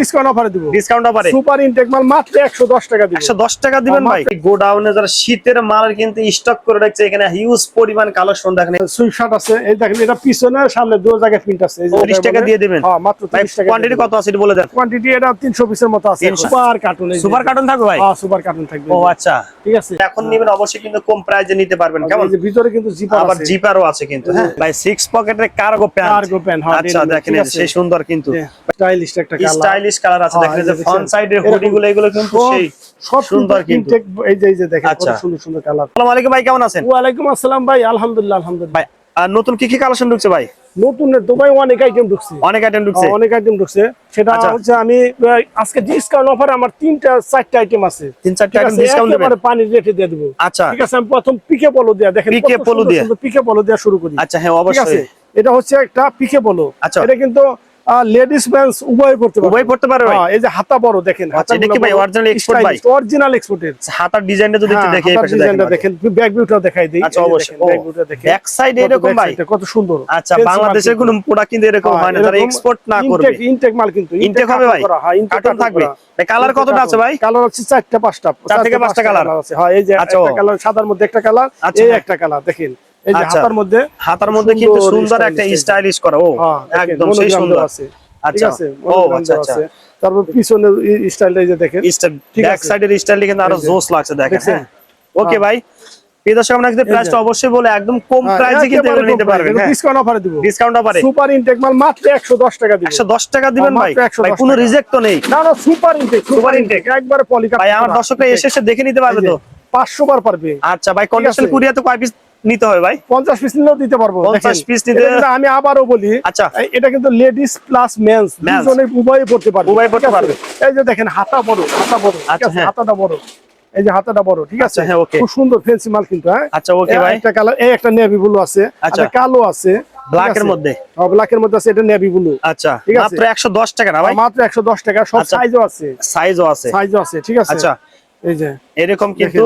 Discount অফারে দিব। Discount অফারে সুপার ইনটেক মাল মাত্র 110 টাকা দিব। 110 টাকা দিবেন ভাই। গোডাউনে যারা শীতের মাল কিন্তু স্টক করে রাখছে, এখানে হিউজ পরিমাণ কালেকশন দেখেন। সুইফট শার্ট আছে, এই দেখেন এটা পিছনে সামনে দুই জায়গায় প্রিন্ট আছে। এই যে 30 টাকা দিয়ে দিবেন। হ্যাঁ মাত্র 30 টাকা। কোয়ান্টিটি কত আছে এটা বলে দেন। কোয়ান্টিটি এটা 300 পিসের মতো আছে। সুপার কার্টুন, এই সুপার কার্টন থাকবে ভাই। হ্যাঁ সুপার কার্টুন থাকবে। ও আচ্ছা ঠিক আছে। এখন নেবেন অবশ্যই কিন্তু কম প্রাইসে নিতে পারবেন। কেমন? এই যে ভিতরে কিন্তু জিপার আছে, আবার জিপারও আছে কিন্তু। হ্যাঁ ভাই 6 পকেটের কার্গো প্যান্ট। কার্গো প্যান্ট, হ্যাঁ আচ্ছা দেখেন সেই সুন্দর কিন্তু স্টাইলিশ একটা কালার, স্টাইলিশ কালার আছে। দেখেন যে ফ্রন্ট সাইডের হুডি গুলো এগুলো কিন্তু সেই সব সুন্দর কিন্তু। এই যে দেখেন কত সুন্দর সুন্দর কালার। আসসালামু আলাইকুম ভাই, কেমন আছেন? ওয়া আলাইকুম আসসালাম ভাই, আলহামদুলিল্লাহ আলহামদুলিল্লাহ। ভাই আর নতুন কি কি কালেকশন ঢুকছে ভাই? নতুন তো ভাই অনেক আইটেম ঢুকছে। অনেক আইটেম ঢুকছে। অনেক আইটেম ঢুকছে। সেটা হচ্ছে আমি আজকে ডিসকাউন্ট অফারে আমার 4টা আইটেম আছে। 4টা আইটেম ডিসকাউন্ট দেবেন। একেবারে পানি রেটে দিয়ে দেব। আচ্ছা ঠিক আছে, আমি প্রথম পিকে পলো দিয়া দেখেন। পিকে পলো দিয়া, পিকে পলো দিয়া শুরু করি। আচ্ছা হ্যাঁ ঠিক আছে, অবশ্যই। এটা হচ্ছে একটা পিকে পলো। আচ্ছা এটা কিন্তু লেডিস মেন্স উভয় পড়তে পারে। উভয় পড়তে পারে ভাই। এই যে হাতা বড় দেখেন। আচ্ছা এটা কি ভাই অরিজিনাল এক্সপোর্ট ভাই? অরিজিনাল এক্সপোর্টের। হাতার ডিজাইনটা যদি একটু দেখি এই পাশে ডিজাইনটা দেখেন, ব্যাক ভিউটাও দেখাই দেই। আচ্ছা অবশ্যই। ব্যাক ভিউটা দেখেন, ব্যাক সাইড এরকম ভাই কত সুন্দর। আচ্ছা বাংলাদেশের কোন প্রোডাক্ট কিন্তু এরকম হয় না, যারা এক্সপোর্ট না করবে। ইনটেক মাল কিন্তু ইনটেক হবে ভাই। হ্যাঁ ইনটেক কার্টন থাকবে। এই কালার কতটা আছে ভাই? কালার হচ্ছে 4টা 5টা, 4 থেকে 5টা কালার আছে। হ্যাঁ এই যে একটা কালার সাদার মধ্যে একটা কালার, এই একটা কালার দেখেন। এই যে হাতার মধ্যে কিন্তু সুন্দর একটা স্টাইলিশ করা। ও একদম সেই সুন্দর আছে। আচ্ছা ও আচ্ছা আচ্ছা। তারপর পিছনের স্টাইলটা এই যে দেখেন, ব্যাক সাইডের স্টাইলটা কিন্তু আরো জোস লাগছে দেখেন। ওকে ভাই, এই দর্শক আপনাদের প্রাইসটা অবশ্যই বলে একদম কম প্রাইসে কিন্তু এগুলো নিতে পারবেন। হ্যাঁ ডিসকাউন্ট অফারে দিব। ডিসকাউন্ট অফারে সুপার ইনটেক মাল মাত্র 110 টাকা দিব। 110 টাকা দিবেন ভাই। ভাই কোনো রিজেক্ট তো নেই? না না, সুপার ইনটেক একবারে পলিকার্বনেট। ভাই আমার দর্শকরা এসে দেখে নিতে পারবে তো? 500 বার পারবে। আচ্ছা ভাই, কন্ডিশনাল কুরিয়ার তো কয় পিস নিতে হবে ভাই? 50 পিস নিলেও দিতে পারবো। 50 পিস নিতে। আমি আবারও বলি, আচ্ছা এটা কিন্তু লেডিস প্লাস মেন্স দুজনে উভয়ই পড়তে পারবে। উভয়ই পড়তে পারবে। এই যে দেখেন হাতা বড়, ঠিক আছে, হাতাটা বড়। এই যে হাতাটা বড়, ঠিক আছে। হ্যাঁ ওকে, খুব সুন্দর ফ্যান্সি মাল কিন্তু। হ্যাঁ আচ্ছা ওকে ভাই। একটা কালার, এই একটা নেভি ব্লু আছে, একটা কালো আছে, ব্ল্যাকের মধ্যে। ব্ল্যাকের মধ্যে আছে, এটা নেভি ব্লু। আচ্ছা মাত্র 110 টাকা না ভাই? মাত্র 110 টাকা। সব সাইজও আছে, সাইজও আছে। ঠিক আছে। আচ্ছা এই যে এরকম কিন্তু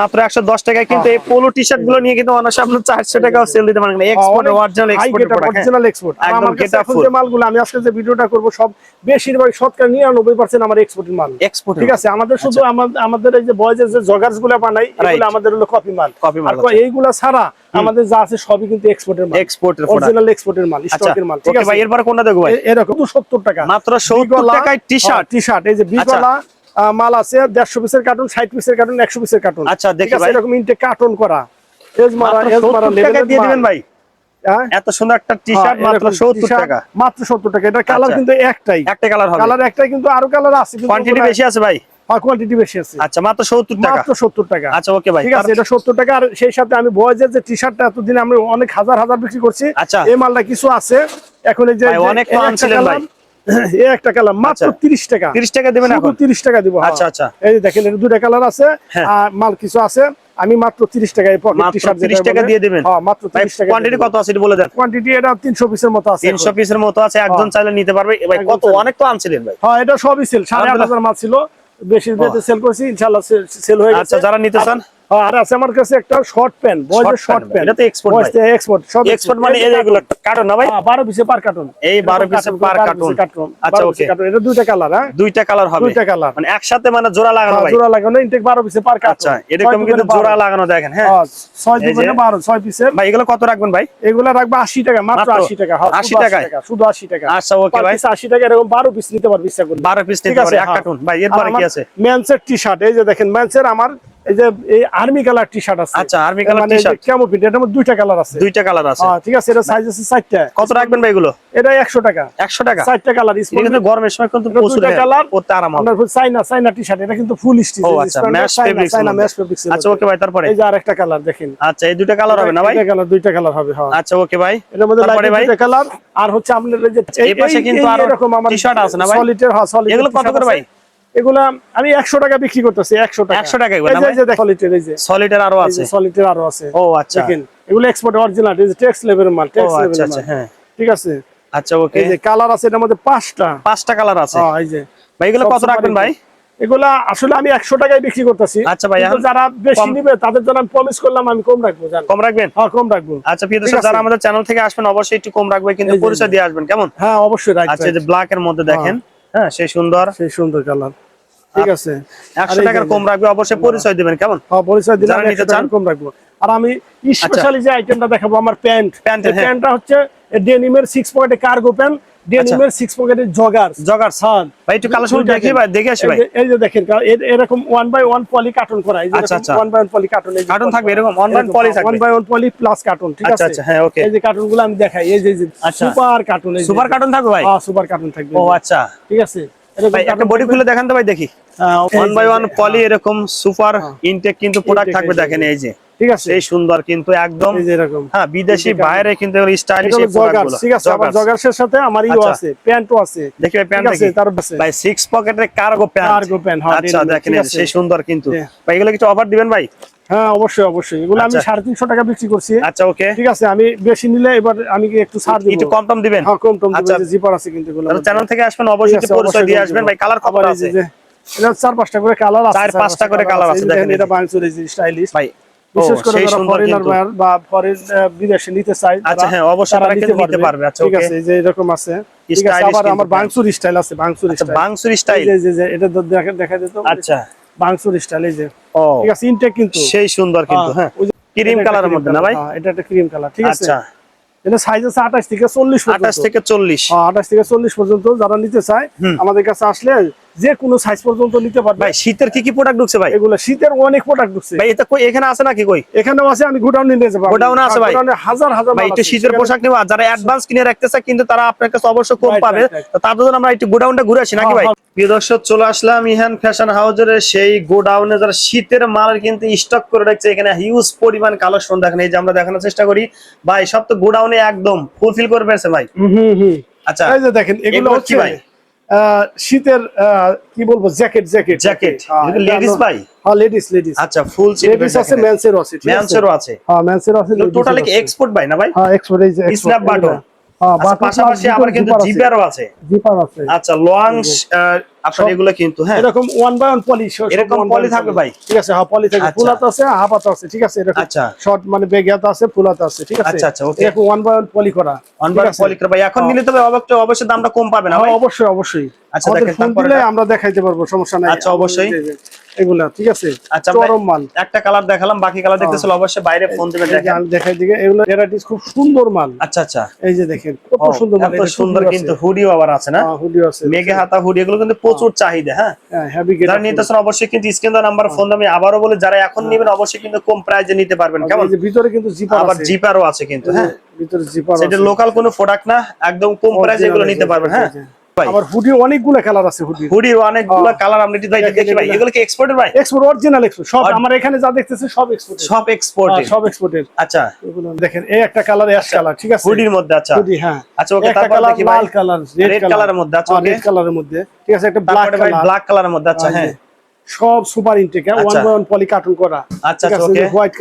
মাত্র 110 টাকায় কিন্তু এই পোলো টি-শার্ট গুলো নিয়ে কিন্তু অনায়াসে আপনি 400 টাকাও সেল দিতে পারেন। Export, original export product, original export. একদম গেটআপ ফুল। যে মালগুলো আমি আজকে যে ভিডিওটা করব সব বেশিরভাগ শতকরা 99% আমার এক্সপোর্টের মাল। ঠিক আছে, আমাদের শুধু আমাদের এই যে বয়েজের যে জগার্স গুলো বানাই, এগুলো আমাদের হলো কপি মাল। আর এইগুলা ছাড়া আমাদের যা আছে সবই কিন্তু এক্সপোর্টের মাল, এক্সপোর্টের প্রোডাক্ট, অরিজিনাল এক্সপোর্টের মাল, স্টকের মাল। ঠিক আছে ভাই, এরপর কোনটা দেখব ভাই? এরকম 70 টাকা, মাত্র 70 টাকায় টি-শার্ট। এই যে বিগলা মাল আছে 150 পিসের কার্টুন, 60 পিসের কার্টুন, 100 পিসের কার্টুন। আচ্ছা দেখি ভাই, এরকম ইনটেক কার্টুন করা এজমারা লেভেলে দিয়ে দিবেন ভাই। এত সুন্দর একটা টি-শার্ট মাত্র 70 টাকা। মাত্র 70 টাকা। এটা কালার কিন্তু একটাই, একটা কালার হবে। কালার একটাই, কিন্তু আরো কালার আছে, কোয়ান্টিটি বেশি আছে ভাই। কোয়ান্টিটি বেশি আছে। আচ্ছা মাত্র 70 টাকা। মাত্র 70 টাকা। আচ্ছা ওকে ভাই, ঠিক আছে, এটা 70 টাকা। আর সেই সাথে আমি বয়েজের যে টি-শার্টটা এতদিন আমরা অনেক হাজার হাজার বিক্রি করছি, আচ্ছা এই মালটা কিছু আছে এখন। এই যে অনেক তো আনছিলেন ভাই, এই একটা কালার মাত্র 30 টাকা। 30 টাকা দিবেন এখন? 30 টাকা দিব। আচ্ছা আচ্ছা, এই যে দেখেন, এর দুটো কালার আছে, আর মাল কিছু আছে। আমি মাত্র 30 টাকায় পকেট টি-শার্ট 30 টাকা দিয়ে দিবেন। হ্যাঁ মাত্র 30 টাকা। কোয়ান্টিটি কত আছে এটা বলে দেন। কোয়ান্টিটি এটা 300 পিসের মতো আছে। 300 পিসের মতো আছে, একজন চাইলে নিতে পারবে ভাই। কত অনেক তো আনছিলেন ভাই। হ্যাঁ এটা সবই সেল, 8500 মাল ছিল, বেশি রেটে সেল করেছি, ইনশাআল্লাহ সেল হয়ে গেছে। আচ্ছা যারা নিতে চান, আর আছে আমার কাছে একটা শর্ট প্যান্ট, বয়েজের শর্ট প্যান্ট। এটা তো এক্সপোর্ট ভাই। এক্সপোর্ট, সব এক্সপোর্ট মানে এই যেগুলো কার্টন না ভাই? 12 পিসে পার কার্টন। এই 12 পিসে পার কার্টন। আচ্ছা ওকে, এটা দুইটা কালার। হ্যাঁ দুইটা কালার হবে। দুইটা কালার মানে একসাথে মানে জোড়া লাগানো ভাই? জোড়া লাগানো, ইনটেক 12 পিসে পার কার্টন। আচ্ছা এরকম কিন্তু জোড়া লাগানো দেখেন। হ্যাঁ 6 দুগুণে 12, 6 পিসের। ভাই এগুলো কত রাখবেন ভাই? এগুলা রাখবা 80 টাকা, মাত্র 80 টাকা। 80 টাকা, শুধু 80 টাকা। আচ্ছা ওকে ভাই, 80 টাকা। এরকম 12 পিস নিতে পারবে ইচ্ছা করলে, 12 পিস নিতে পারবে এক কার্টন ভাই। এরপরে কি আছে? মেন্সের টি-শার্ট, এই যে দেখেন মেন্সের আমার এই যে এই আর্মি কালার টি-শার্ট আছে। আচ্ছা আর্মি কালার টি-শার্ট, কেমন প্রিন্ট, এটার মধ্যে দুইটা কালার আছে। দুইটা কালার আছে। ঠিক আছে, এটা সাইজ আছে 4টা। কত রাখবেন ভাই এগুলো? এটা 100 টাকা। 100 টাকা, 4টা কালার। কিন্তু গরমের সময় কিন্তু প্রচুর কালার পড়তে আরাম হবে। আপনার চাইনা টি-শার্ট, এটা কিন্তু ফুল স্টিচ। ও আচ্ছা, ম্যাশ ফেব্রিক্স। আচ্ছা ওকে ভাই, তারপরে এই যে আরেকটা কালার দেখেন। আচ্ছা এই দুইটা কালার হবে না ভাই? দুইটা কালার হবে। হ্যাঁ আচ্ছা ওকে ভাই, এর মধ্যে দুইটা কালার। আর হচ্ছে আপনাদের এই যে এই পাশে কিন্তু আরো এরকম আমার টি-শার্ট আছে না ভাই? সলিডের। হ্যাঁ সলিড। এগুলো কত করে ভাই? এগুলা আমি 100 টাকা বিক্রি করতেছি। 100 টাকা। 100 টাকা এগুলো না ভাই? এই যে সলিডের, এই যে সলিডের আরো আছে। সলিডের আরো আছে। ও আচ্ছা, দেখেন এগুলো এক্সপোর্ট অরিজিনাল, এই যে টেক্স লেভেলের মাল, টেক্স লেভেলের মাল। আচ্ছা হ্যাঁ ঠিক আছে। আচ্ছা ওকে, এই যে কালার আছে এটার মধ্যে 5টা কালার আছে। হ্যাঁ এই যে ভাই এগুলো কত রাখবেন ভাই? এগুলা আসলে আমি 100 টাকায় বিক্রি করতেছি। আচ্ছা ভাই, কিন্তু যারা বেশি নিবে তাদের জন্য আমি প্রমিস করলাম আমি কম রাখবো। কম রাখবেন? হ্যাঁ, কম রাখবো। আচ্ছা প্রিয় দর্শক, যারা আমাদের চ্যানেল থেকে আসবেন অবশ্যই একটু কম রাখবে, কিন্তু পরিচয় দিয়ে আসবেন, কেমন? হ্যাঁ, অবশ্যই রাখবো। আচ্ছা, এই যে ব্ল্যাক এর মধ্যে দেখেন, হ্যাঁ সেই সুন্দর কালার, ঠিক আছে। 100 টাকার কম রাখবে, অবশ্যই পরিচয় দিবেন, কেমন? হ্যাঁ, পরিচয় দিলে যারা নিতে চান কম রাখবো। আর আমি স্পেশালি যে আইটেমটা দেখাবো আমার প্যান্টটা হচ্ছে ডেনিমের 6 পকেটে কার্গো প্যান্ট, ডেনিমের 6 পকেটে জগার্স। হ্যাঁ ভাই, একটু কালেকশন দেখি ভাই, দেখে আসি ভাই। এই যে দেখেন এরকম 1 বাই 1 পলি কার্টন করা, এই যে 1 বাই 1 পলি কার্টন, এই কার্টন থাকবে এরকম 1 বাই 1 পলি থাকবে, 1 বাই 1 পলি প্লাস কার্টন, ঠিক আছে। আচ্ছা, হ্যাঁ ওকে। এই যে কার্টনগুলো আমি দেখাই, এই যে সুপার কার্টন, এই সুপার কার্টন থাকবে ভাই? হ্যাঁ, সুপার কার্টন থাকবে। ও আচ্ছা, ঠিক আছে। ভাই একটা বডি খুলে দেখান তো ভাই, দেখি। 1 বাই 1 পলি এরকম সুপার ইনটেক কিন্তু প্রোডাক্ট থাকবে, দেখেন এই যে, ঠিক আছে। এই সুন্দর কিন্তু একদম, এই যে এরকম, হ্যাঁ বিদেশি বাইরে কিন্তু স্টাইলিশ এই প্রোডাক্টগুলো, ঠিক আছে। আবার জগার্সের সাথে আমার আছে, প্যান্টও আছে। দেখি ভাই প্যান্ট আছে তার ভাই, 6 পকেটের কার্গো প্যান্ট। আচ্ছা দেখেন, সেই সুন্দর কিন্তু ভাই, এগুলো কিছু অফার দিবেন ভাই? হ্যাঁ, অবশ্যই। এগুলো আমি 350 টাকা বিক্রি করছি। আচ্ছা ওকে, ঠিক আছে। আমি বেশি নিলে এবার আমি একটু ছাড় দিব, একটু কম টম দিবেন। হ্যাঁ, কম টম দিব। জিপার আছে কিন্তু এগুলো। তাহলে চ্যানেল থেকে আসবেন অবশ্যই একটু পরিচয় দিয়ে আসবেন ভাই। কালার কত আছে? এটা 4-5টা করে কালার আছে, 4-5টা করে কালার আছে, দেখেন এটা বাংসুর এই স্টাইলিশ ভাই, বিশেষ করে যারা ফরেনার বা ফরেন বিদেশে নিতে চায়। আচ্ছা হ্যাঁ, অবশ্যই তারা কিন্তু নিতে পারবে। আচ্ছা ঠিক আছে, এই যে এরকম আছে, ঠিক আছে। আবার আমার বাংসুর স্টাইল আছে, বাংসুর স্টাইল, এই যে এটা দেখা দিত। আচ্ছা, বাংসুর স্টাইল, এই যে, ঠিক আছে। ইনটেক কিন্তু সেই সুন্দর কিন্তু, হ্যাঁ ক্রিম কালারের মধ্যে না ভাই? হ্যাঁ, এটা একটা ক্রিম কালার, ঠিক আছে। আচ্ছা, এটা সাইজ আছে 28 থেকে 40 পর্যন্ত। 28 থেকে 40? হ্যাঁ, 28 থেকে 40 পর্যন্ত যারা নিতে চায় আমাদের কাছে আসলে যে কোনো সাইজ পর্যন্ত নিতে পারবে। ভাই শীতের কি প্রোডাক্ট ঢুকছে ভাই? এগুলো শীতের অনেক প্রোডাক্ট ঢুকছে ভাই। এটা কই এখানে আছে নাকি? কই এখানেও আছে, আমি গোডাউনে নিয়ে যাব। গোডাউনে আছে ভাই, গোডাউনে হাজার ভাই। একটু শীতের পোশাক নেওয়া যারা অ্যাডভান্স কিনে রাখতে চায়, কিন্তু তারা আপনার কাছে অবশ্যই কম পাবে। তো তার জন্য আমরা একটু গোডাউনটা ঘুরে আসি নাকি ভাই? প্রিয় দর্শক, চলে আসলাম ইহান ফ্যাশন হাউজের সেই গোডাউনে, যারা শীতের মাল কিন্তু স্টক করে রাখছে। এখানে হিউজ পরিমাণ কালেকশন দেখেন, এই যে আমরা দেখানোর চেষ্টা করি ভাই। সব তো গোডাউনে একদম ফুলফিল করে ফেলছে ভাই। আচ্ছা, এই যে দেখেন, এগুলো হচ্ছে ভাই শীতের কি বলবো, জ্যাকেট লেডিস ভাই? হ্যাঁ, লেডিস। আচ্ছা, ফুল লেডিস আছে, মেন্সেরও আছে, মেন্সেরও আছে। হ্যাঁ, মেন্সেরও আছে। টোটালি কি এক্সপোর্ট ভাই না ভাই? হ্যাঁ, এক্সপোর্ট। এই যে স্ন্যাপ বাটন, পাশাপাশি আবার কিন্তু জিপারও আছে। আচ্ছা, লং আপনার এগুলো কিন্তু, হ্যাঁ এরকম 1 বাই 1 পলি, এরকম পলি থাকবে ভাই, ঠিক আছে। হ্যাঁ, পলি থাকবে, ফুলাত আছে, হাফাত আছে, ঠিক আছে। এরকম শর্ট মানে বেগিয়াত আছে, ফুলাত আছে, ঠিক আছে। আচ্ছা ওকে, এরকম 1 বাই 1 পলি করা, 1 বাই 1 পলি করা ভাই। এখন নিলে তবে অবশ্যই দামটা কম পাবে না ভাই? অবশ্যই। আচ্ছা দেখেন, তারপরে আমরা দেখাইতে পারবো, সমস্যা নাই। আচ্ছা, অবশ্যই এগুলা, ঠিক আছে। আচ্ছা, চরম মাল। একটা কালার দেখালাম, বাকি কালার দেখতে চলে অবশ্যই বাইরে ফোন দিবেন, দেখেন। আমি দেখাই দিকে, এগুলো ভ্যারাইটিস খুব সুন্দর মাল। আচ্ছা, এই যে দেখেন কত সুন্দর মাল, এত সুন্দর কিন্তু। হুডিও আবার আছে না? হ্যাঁ, হুডিও আছে, মেঘে হাতা হুডি, এগুলো কিন্তু প্রচুর চাহিদা। হ্যাঁ, হেভি গেট। যারা নিতে চান অবশ্যই কিন্তু স্ক্রিন দেওয়া নাম্বার ফোন। আমি আবারও বলি, যারা এখন নেবেন অবশ্যই কিন্তু কম প্রাইসে নিতে পারবেন, কেমন? এই যে ভিতরে কিন্তু জিপার আছে, আবার জিপারও আছে কিন্তু, হ্যাঁ ভিতরে জিপার আছে। এটা লোকাল কোনো প্রোডাক্ট না, একদম কম প্রাইসে এগুলো নিতে পারবেন। হ্যাঁ ভাই, আবার হুডি অনেকগুলো কালার আছে, হুডির অনেকগুলো কালার। আমরা একটু দেখি ভাই, এগুলো কি এক্সপোর্টের ভাই? এক্সপোর্ট, অরিজিনাল এক্সপোর্ট সব। আমার এখানে যা দেখতেছে সব এক্সপোর্টের। আচ্ছা, এগুলো দেখেন, এই একটা কালার অ্যাশ কালার, ঠিক আছে, হুডির মধ্যে। আচ্ছা হুডি, হ্যাঁ। আচ্ছা ওকে, তারপর দেখি ভাই, লাল কালার, রেড কালারের মধ্যে। আচ্ছা, রেড কালারের মধ্যে, ঠিক আছে। একটা ব্ল্যাক কালারের মধ্যে। আচ্ছা, হ্যাঁ সব super intake, 1 by 1 poly carton করা। আচ্ছা ওকে, হোয়াইট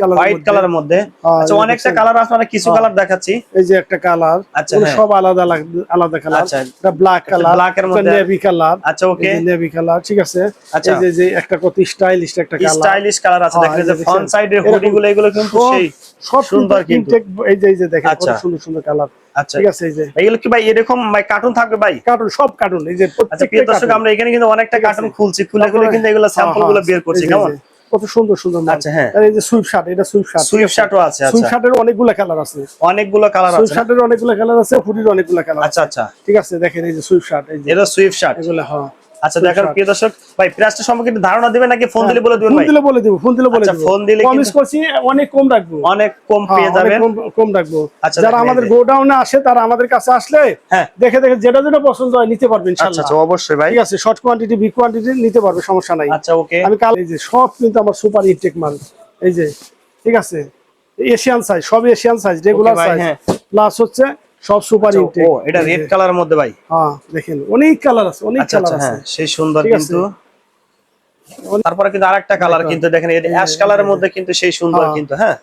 কালারের মধ্যে। আচ্ছা, অনেকটা কালার আছে, মানে কিছু কালার দেখাচ্ছি। এই যে একটা কালার, আচ্ছা সব আলাদা কালার। আচ্ছা, এটা ব্ল্যাক কালার, ব্ল্যাকের মধ্যে নেভি কালার। আচ্ছা ওকে, নেভি কালার, ঠিক আছে। আচ্ছা, এই যে একটা কত স্টাইলিশ একটা কালার, স্টাইলিশ কালার আছে। দেখেন যে ফ্রন্ট সাইডের হুডিগুলো, এগুলো কিন্তু সেই সব সুন্দর কিন্তু। এই যে দেখেন কত সুন্দর কালার। আচ্ছা, ঠিক আছে। এই যে এগুলো কি ভাই এরকম ভাই কার্টুন থাকবে ভাই? কার্টুন, সব কার্টুন। এই যে আচ্ছা, প্রিয় দর্শক, আমরা এখানে কিন্তু অনেকটা কার্টুন খুলে কিন্তু এগুলো স্যাম্পল গুলো বের করছি, কেমন? কত সুন্দর মাল। আচ্ছা, হ্যাঁ, এই যে সুইফট শার্ট, এটা সুইফট শার্টও আছে। আচ্ছা, সুইফট শার্টের অনেকগুলো কালার আছে, সুইফট শার্টের অনেকগুলো কালার আছে, হুডির অনেকগুলো কালার। আচ্ছা, ঠিক আছে। দেখেন, এই যে সুইফট শার্ট, এই যে এটা সুইফট শার্ট, এগুলো। হ্যাঁ, আচ্ছা দেখেন প্রিয় দর্শক, ভাই প্রাইসটা সম্পর্কে একটু ধারণা দিবেন নাকি ফোন দিলে বলে দিবেন ভাই? ফোন দিলে বলে দিব। আচ্ছা, ফোন দিলে প্রমিস করছি অনেক কম রাখবো, অনেক কম পেয়ে যাবেন, কম রাখবো। আচ্ছা, যারা আমাদের গোডাউনে আসে তারা আমাদের কাছে আসলে দেখে যেটা পছন্দ হয় নিতে পারবেন ইনশাআল্লাহ। আচ্ছা, অবশ্যই ভাই, ঠিক আছে। শর্ট কোয়ান্টিটি, বিগ কোয়ান্টিটি নিতে পারবে, সমস্যা নাই। আচ্ছা ওকে, আমি কাল এই যে সব কিন্তু আমার সুপার ইনটেক মাল। এই যে, ঠিক আছে, এশিয়ান সাইজ, সব Asian size, regular size plus হচ্ছে সব সুপার ইনটেক। ও, এটা রেড কালারের মধ্যে ভাই? হ্যাঁ, দেখেন অনেক কালার আছে, অনেক কালার আছে। হ্যাঁ, সেই সুন্দর কিন্তু। তারপরে কিন্তু আরেকটা কালার কিন্তু দেখেন, এই অ্যাশ কালারের মধ্যে কিন্তু সেই সুন্দর কিন্তু। হ্যাঁ,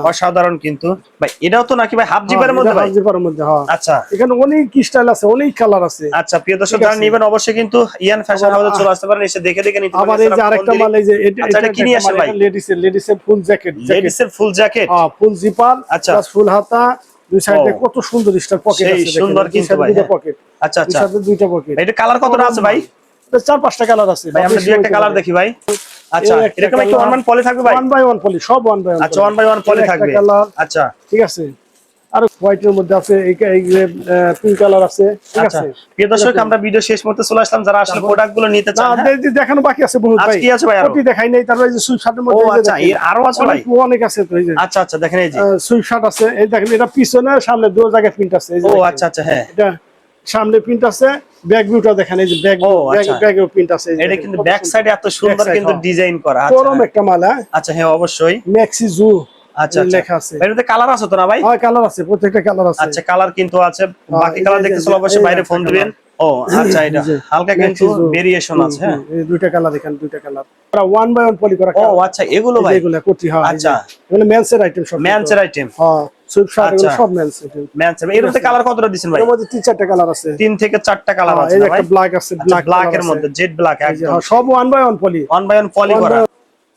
অসাধারণ কিন্তু ভাই। এটাও তো নাকি ভাই হাফ জিপারের মধ্যে ভাই? হাফ জিপারের মধ্যে, হ্যাঁ। আচ্ছা, এখানে অনেক স্টাইল আছে, অনেক কালার আছে। আচ্ছা প্রিয় দর্শক, যারা নেবেন অবশ্যই কিন্তু ইয়ান ফ্যাশন হাউসে চলে আসতে পারেন, এসে দেখে দেখে নিতে পারেন। আবার এই যে আরেকটা মাল, এই যে এটা কি নিয়ে আসে ভাই? লেডিসের ফুল জ্যাকেট, লেডিসের ফুল জ্যাকেট, হ্যাঁ, ফুল জিপার, আচ্ছা, প্লাস ফুল হাতা, দুই সাইডে কত সুন্দর স্টার পকেট আছে, দেখেন সুন্দর কিন্তু ভাই, দুইটা পকেট। আচ্ছা আচ্ছা, সাথে দুইটা পকেট। এটা কালার কতটা আছে ভাই? এটা 4-5টা কালার আছে ভাই। আমরা দুই একটা কালার দেখি ভাই। আচ্ছা, এরকম একটা 1 বাই 1 পলি থাকবে ভাই? 1 বাই 1 পলি, সব 1 বাই 1। আচ্ছা, 1 বাই 1 পলি থাকবে। আচ্ছা, ঠিক আছে। আর হোয়াইটের মধ্যে আছে, এই পিঙ্ক কালার আছে। ঠিক আছে প্রিয় দর্শক, আমরা ভিডিও শেষ মুহূর্তে চলে আসলাম। যারা আসলে প্রোডাক্ট গুলো নিতে চান, দেখানো বাকি আছে বহুত ভাই। কি আছে ভাই? কোটি দেখাই নাই। তারপরে এই যে সুইট শার্টের মধ্যে, আচ্ছা, এর আরো আছে ভাই? অনেক আছে তো। এই যে আচ্ছা আচ্ছা, দেখেন এই যে সুইট শার্ট আছে। এই দেখেন, এটা পিছনে সামনে দুটো জায়গায় প্রিন্ট আছে। আচ্ছা আচ্ছা, হ্যাঁ, এটা সামনে প্রিন্ট আছে, ব্যাক ভিউটা দেখেন, এই যে ব্যাগেও প্রিন্ট আছে। এটা কিন্তু ব্যাক সাইডে এত সুন্দর কিন্তু ডিজাইন করা আছে। গরম একটা মাল। হ্যাঁ, আচ্ছা, হ্যাঁ অবশ্যই। ম্যাক্সি জু আচ্ছা লেখা আছে। এটাতে কালার আছে তো না ভাই? হ্যাঁ, কালার আছে, প্রত্যেকটা কালার আছে। আচ্ছা, কালার কিন্তু আছে। বাকি কালার দেখতে চলে অবশ্যই বাইরে ফোন দিবেন। আচ্ছা, এটা হালকা কিন্তু ভেরিয়েশন আছে। হ্যাঁ, এই দুইটা কালার দেখেন, দুইটা কালার 1 বাই 1 পলি করা। আচ্ছা, এগুলো ভাই? এগুলো কোটি। হ্যাঁ, আচ্ছা, এগুলো মেন্সের আইটেম সব। মেন্সের আইটেম। হ্যাঁ, সুইট শার্ট এগুলো সব মেন্স আইটেম। মেন্সের। এর মধ্যে কালার কতটা দিবেন ভাই? এর মধ্যে 3-4টা কালার আছে। 3 থেকে 4টা কালার আছে এই ভাই। একটা ব্ল্যাক আছে, ব্ল্যাক এর মধ্যে জেড ব্ল্যাক একদম। সব 1 বাই 1 পলি, 1 বাই 1 পলি করা।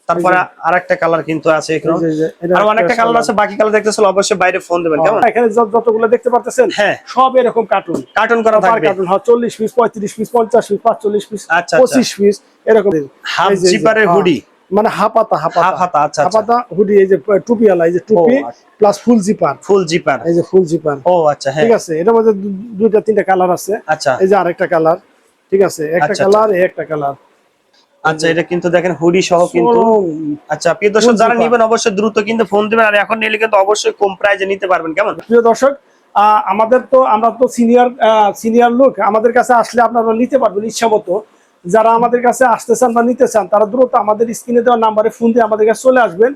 তারপরে আরেকটা কালার কিন্তু আছে এখানে, আর অনেকটা কালার আছে। বাকি কালার দেখতে চলে অবশ্যই বাইরে ফোন দিবেন। কেমন? এখানে যতগুলো দেখতে পারতেছেন, হ্যাঁ, সব এরকম কার্টুন করা থাকবে। কার্টুন, হ্যাঁ, 40 পিস, 35 পিস, 50 পিস, 45 পিস, আচ্ছা, 25 পিস এরকম। হাফ জিপারের হুডি, মানে হাফাতা। আচ্ছা, হাফাতা হুডি। এই যে টুপিওয়ালা, এই যে টুপি প্লাস ফুল জিপার। এই যে ফুল জিপার। আচ্ছা, হ্যাঁ, ঠিক আছে। এটার মধ্যে 2-3টা কালার আছে। আচ্ছা, এই যে আরেকটা কালার। ঠিক আছে, একটা কালার, একটা কালার। আচ্ছা, এটা কিন্তু দেখেন হুডি সহ কিন্তু। আচ্ছা, প্রিয় দর্শক, যারা নেবেন অবশ্যই দ্রুত কিন্তু ফোন দিবেন, আর এখন নিলে কিন্তু অবশ্যই কম প্রাইসে নিতে পারবেন। কেমন? প্রিয় দর্শক, আমরা তো সিনিয়র লোক, আমাদের কাছে আসলে আপনারা নিতে পারবেন ইচ্ছা মতো। যারা আমাদের কাছে আসতে চান বা নিতে চান, তারা দ্রুত আমাদের স্ক্রিনে দেওয়া নাম্বারে ফোন দিয়ে আমাদের কাছে চলে আসবেন।